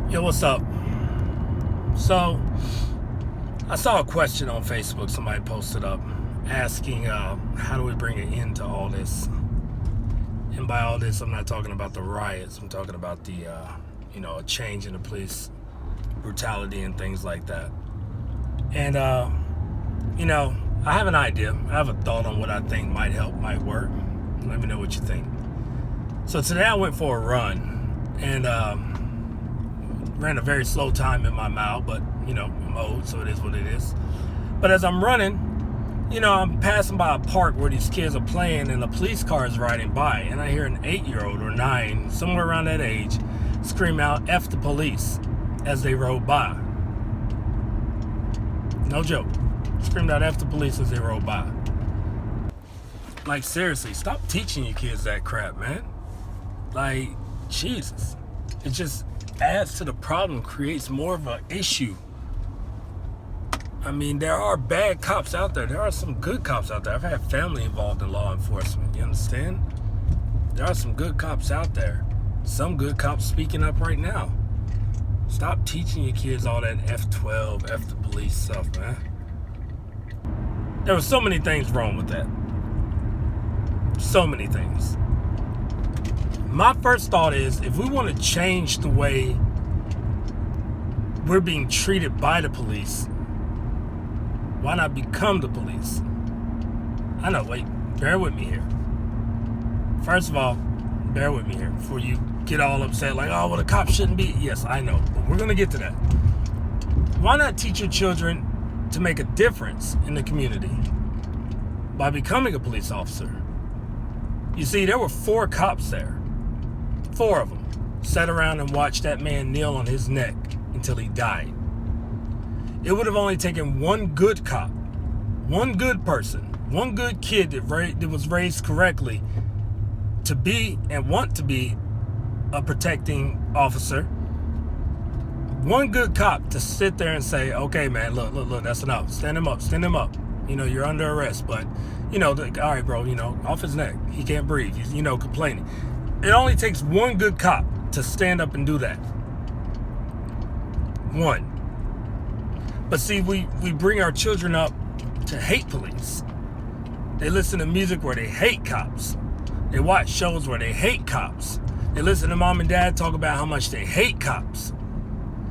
Yo, what's up? So, I saw a question on Facebook somebody posted up asking how do we bring an end to all this? And by all this, I'm not talking about the riots. I'm talking about the, a change in the police brutality and things like that. And, I have an idea. I have a thought on what I think might help, might work. Let me know what you think. So today I went for a run and ran a very slow time in my mile, but I'm old, so it is what it is. But as I'm running, I'm passing by a park where these kids are playing and a police car is riding by, and I hear an 8-year-old or 9, somewhere around that age, scream out "F the police" as they rode by. No joke. Screamed out "F the police" as they rode by. Like, seriously, stop teaching your kids that crap, man. Like, Jesus. It just adds to the problem, creates more of an issue. I mean, there are bad cops out there. There are some good cops out there. I've had family involved in law enforcement. You understand? There are some good cops out there. Some good cops speaking up right now. Stop teaching your kids all that F12, F the police stuff, man. There were so many things wrong with that. So many things. My first thought is, if we want to change the way we're being treated by the police, why not become the police? I know, wait, bear with me here. First of all, bear with me here before you get all upset like, oh, well, the cops shouldn't be. Yes, I know, but we're going to get to that. Why not teach your children to make a difference in the community by becoming a police officer? You see, there were 4 cops there. 4 of them sat around and watched that man kneel on his neck until he died. It would have only taken one good cop, one good person, one good kid that was raised correctly to be and want to be a protecting officer. One good cop to sit there and say, okay, man, look, that's enough. Stand him up. You're under arrest, but, all right, bro, off his neck. He can't breathe. He's, complaining. It only takes one good cop to stand up and do that. One. But see, we bring our children up to hate police. They listen to music where they hate cops. They watch shows where they hate cops. They listen to mom and dad talk about how much they hate cops.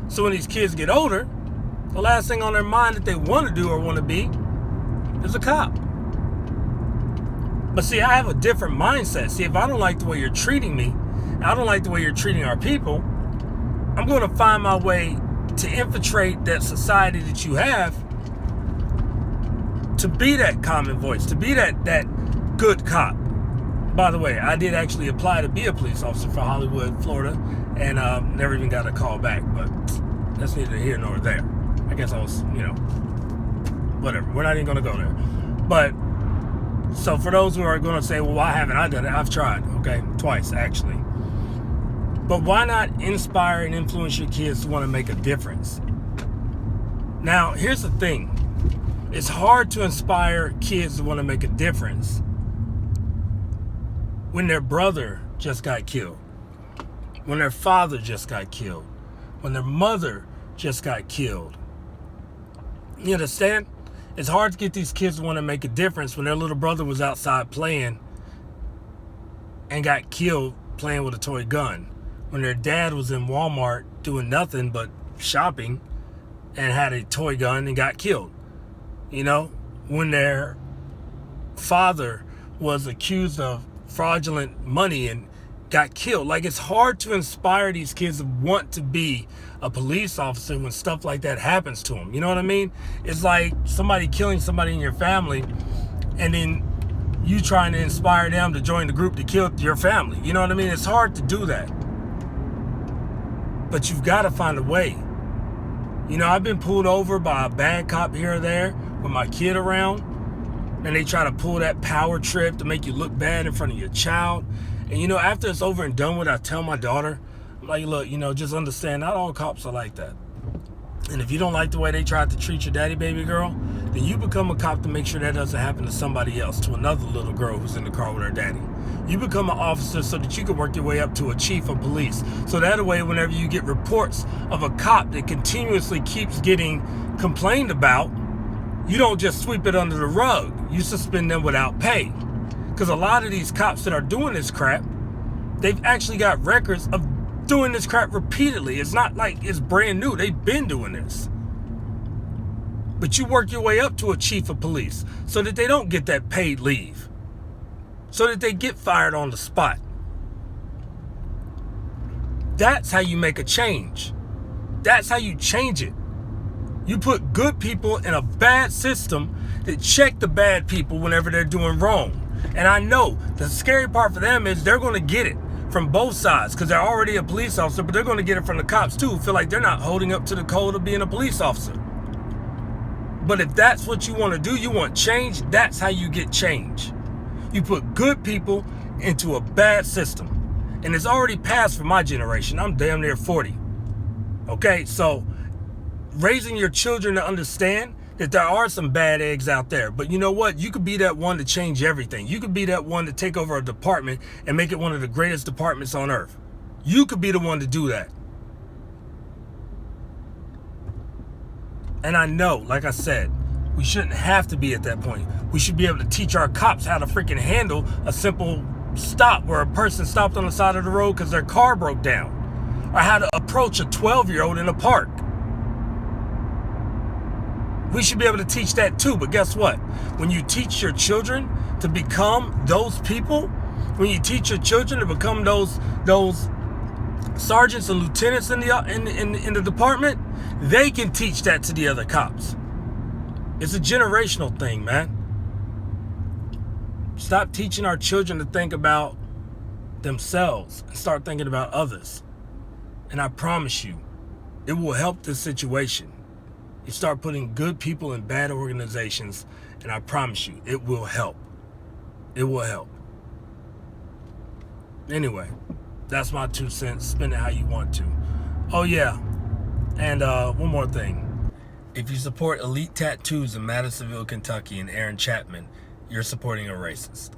So when these kids get older, the last thing on their mind that they want to do or want to be is a cop. But see, I have a different mindset. See, if I don't like the way you're treating me, I don't like the way you're treating our people, I'm going to find my way to infiltrate that society that you have, to be that common voice, to be that good cop. By the way, I did actually apply to be a police officer for Hollywood, Florida, and never even got a call back, but that's neither here nor there. I guess I was, whatever. We're not even going to go there. But, so for those who are going to say, well, why haven't I done it? I've tried, okay? Twice, actually. But why not inspire and influence your kids to want to make a difference? Now, here's the thing. It's hard to inspire kids to want to make a difference when their brother just got killed, when their father just got killed, when their mother just got killed. You understand? It's hard to get these kids to want to make a difference when their little brother was outside playing and got killed playing with a toy gun. When their dad was in Walmart doing nothing but shopping and had a toy gun and got killed. When their father was accused of fraudulent money and got killed. Like, it's hard to inspire these kids to want to be a police officer when stuff like that happens to them. You know what I mean? It's like somebody killing somebody in your family and then you trying to inspire them to join the group to kill your family. You know what I mean? It's hard to do that. But you've got to find a way. I've been pulled over by a bad cop here or there with my kid around, and they try to pull that power trip to make you look bad in front of your child. And after it's over and done with, I tell my daughter, I'm like, look, just understand, not all cops are like that. And if you don't like the way they tried to treat your daddy, baby girl, then you become a cop to make sure that doesn't happen to somebody else, to another little girl who's in the car with her daddy. You become an officer so that you can work your way up to a chief of police. So that way, whenever you get reports of a cop that continuously keeps getting complained about, you don't just sweep it under the rug. You suspend them without pay. Because a lot of these cops that are doing this crap, they've actually got records of doing this crap repeatedly. It's not like it's brand new. They've been doing this. But you work your way up to a chief of police so that they don't get that paid leave, so that they get fired on the spot. That's how you make a change. That's how you change it. You put good people in a bad system that check the bad people whenever they're doing wrong. And I know the scary part for them is they're going to get it from both sides because they're already a police officer, but they're going to get it from the cops too, who feel like they're not holding up to the code of being a police officer. But if that's what you want to do, you want change, that's how you get change. You put good people into a bad system. And it's already passed for my generation. I'm damn near 40. Okay, so raising your children to understand that there are some bad eggs out there. But you know what? You could be that one to change everything. You could be that one to take over a department and make it one of the greatest departments on earth. You could be the one to do that. And I know, like I said, we shouldn't have to be at that point. We should be able to teach our cops how to freaking handle a simple stop where a person stopped on the side of the road because their car broke down. Or how to approach a 12-year-old in a park. We should be able to teach that too. But guess what? When you teach your children to become those people, when you teach your children to become those sergeants and lieutenants in the department, they can teach that to the other cops. It's a generational thing, man. Stop teaching our children to think about themselves and start thinking about others. And I promise you, it will help this situation. You start putting good people in bad organizations, and I promise you, it will help. It will help. Anyway, that's my 2 cents. Spend it how you want to. Oh, yeah. And one more thing. If you support Elite Tattoos in Madisonville, Kentucky, and Aaron Chapman, you're supporting a racist.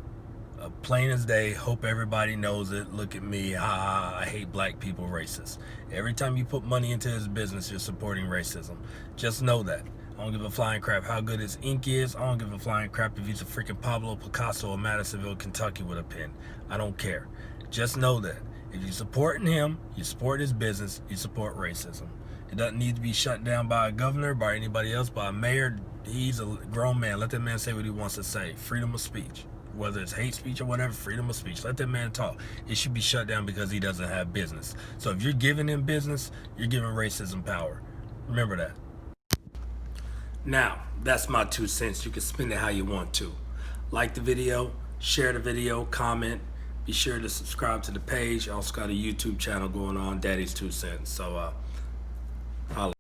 Plain as day, hope everybody knows it. Look at me, I hate black people, racist. Every time you put money into his business, you're supporting racism. Just know that. I don't give a flying crap how good his ink is. I don't give a flying crap if he's a freaking Pablo Picasso of Madisonville, Kentucky with a pen. I don't care. Just know that. If you're supporting him, you support his business, you support racism. It doesn't need to be shut down by a governor, by anybody else, by a mayor. He's a grown man. Let that man say what he wants to say. Freedom of speech. Whether it's hate speech or whatever, freedom of speech. Let that man talk. It should be shut down because he doesn't have business. So if you're giving him business, you're giving racism power. Remember that. Now, that's my 2 cents. You can spend it how you want to. Like the video, share the video, comment. Be sure to subscribe to the page. I also got a YouTube channel going on, Daddy's 2 cents. So, holla.